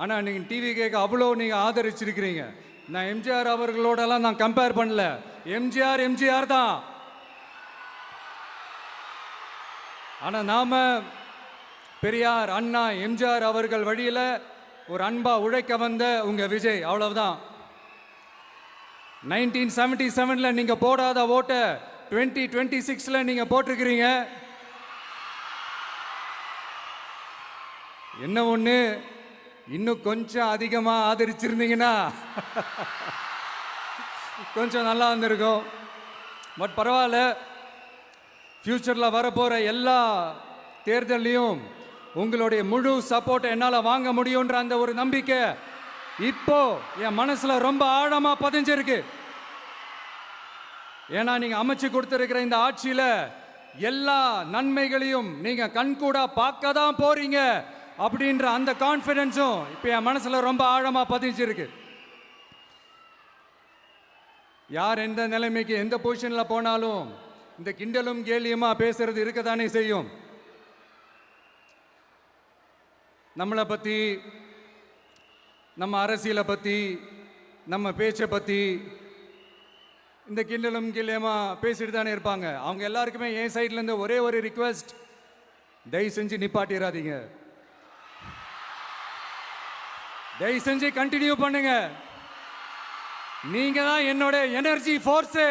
ஆனால் நீங்கள் டிவி கேட்க அவ்வளோ நீங்கள் ஆதரிச்சிருக்கிறீங்க. நான் எம்ஜிஆர் அவர்களோடலாம் நான் கம்பேர் பண்ணல. எம்ஜிஆர் தான். ஆனால் நாம் பெரியார், அண்ணா, எம்ஜிஆர் அவர்கள் வழியில் ஒரு அன்பா உழைக்க வந்த உங்க விஜய், அவ்வளவுதான். 1977 நீங்க போடாத ஓட்டை 2026 நீங்க போட்டிருக்கிறீங்க. என்ன ஒண்ணு, இன்னும் கொஞ்சம் அதிகமா ஆதரிச்சிருந்தீங்கன்னா கொஞ்சம் நல்லா இருந்திருக்கும். பட் பரவாயில்ல, ஃபியூச்சர்ல வரப்போற எல்லா தேர்தலையும் உங்களுடைய முழு சப்போர்ட் என்னால் வாங்க முடியுன்ற அந்த ஒரு நம்பிக்கை இப்போ என் மனசுல ரொம்ப ஆழமா பதிஞ்சிருக்கு. ஏன்னா நீங்க அமைச்சு கொடுத்திருக்கிற இந்த ஆட்சியில எல்லா நன்மைகளையும் நீங்க கண்கூடா பார்க்க தான் போறீங்க அப்படின்ற அந்த கான்ஃபிடன்ஸும் இப்போ என் மனசுல ரொம்ப ஆழமா பதிஞ்சிருக்கு. யார் எந்த நிலைமைக்கு எந்த பொசிஷன்ல போனாலும் இந்த கிண்டலும் கேலியுமா பேசுறது இருக்கதானே செய்யும். நம்மளை பற்றி, நம்ம அரசியலை பற்றி, நம்ம பேச்சை பற்றி இந்த கிண்டலும் கில்லியமா பேசிட்டு தானே இருப்பாங்க. அவங்க எல்லாருக்குமே என் சைட்லேருந்து ஒரே ஒரு ரிக்வெஸ்ட், தயவு செஞ்சு நிப்பாட்டிடாதீங்க. தயவு செஞ்சு கண்டினியூ பண்ணுங்க. நீங்க தான் என்னோட எனர்ஜி ஃபோர்ஸு.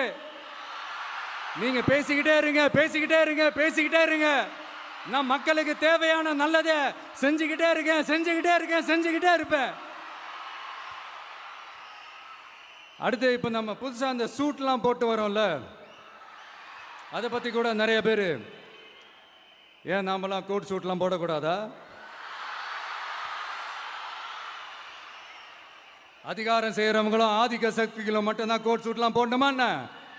நீங்க பேசிக்கிட்டே இருங்க, பேசிக்கிட்டே இருங்க, பேசிக்கிட்டே இருங்க. நான் மக்களுக்கு தேவையான நல்லதை செஞ்சுக்கிட்டே இருக்கேன், செஞ்சுக்கிட்டே இருக்கேன், செஞ்சுக்கிட்டே இருப்பேன். அடுத்து இப்போ நம்ம புதுசாக அந்த சூட்லாம் போட்டு வரோம்ல, அதை பற்றி கூட நிறைய பேர், ஏன் நாமெல்லாம் கோட் சூட்லாம் போடக்கூடாதா? அதிகாரம் செய்கிறவங்களும் ஆதிக்க சக்திகளும் மட்டும்தான் கோட் சூட்லாம் போடணுமா என்ன?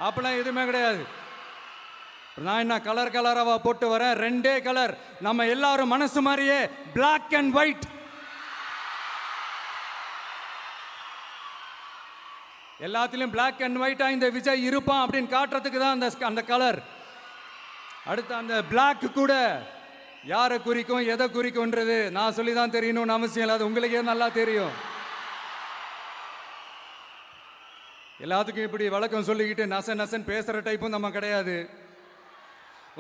அப்பெல்லாம் எதுவுமே கிடையாது. நான் என்ன கலர் கலராக போட்டு வரேன், ரெண்டே கலர், நம்ம எல்லாரும் மனசு மாதிரியே பிளாக் அண்ட் ஒயிட். எல்லாத்திலும் பிளாக் அண்ட் ஒயிட்டா இந்த விஜய் இருப்பான் அப்படின்னு காட்டுறதுக்கு தான் அந்த கலர். அடுத்து அந்த பிளாக் கூட யாரை குறிக்கும் எதை குறிக்கும்ன்றது நான் சொல்லி தான் தெரியணும்னு அவசியம் இல்லை, அது உங்களுக்கே நல்லா தெரியும். எல்லாத்துக்கும் இப்படி வழக்கம் சொல்லிக்கிட்டு நசன் பேசுகிற டைப்பும் நம்ம கிடையாது.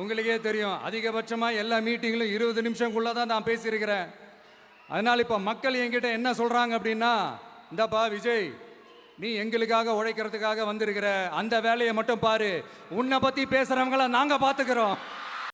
உங்களுக்கே தெரியும், அதிகபட்சமாக எல்லா மீட்டிங்களும் 20 நிமிஷம்குள்ளே தான் நான் பேசியிருக்கிறேன். அதனால் இப்போ மக்கள் என்கிட்ட என்ன சொல்கிறாங்க அப்படின்னா, இந்தப்பா விஜய், நீ எங்களுக்காக உழைக்கிறதுக்காக வந்திருக்கிற, அந்த வேலையை மட்டும் பாரு, உன்னை பற்றி பேசுகிறவங்கள நாங்கள் பார்த்துக்கிறோம்.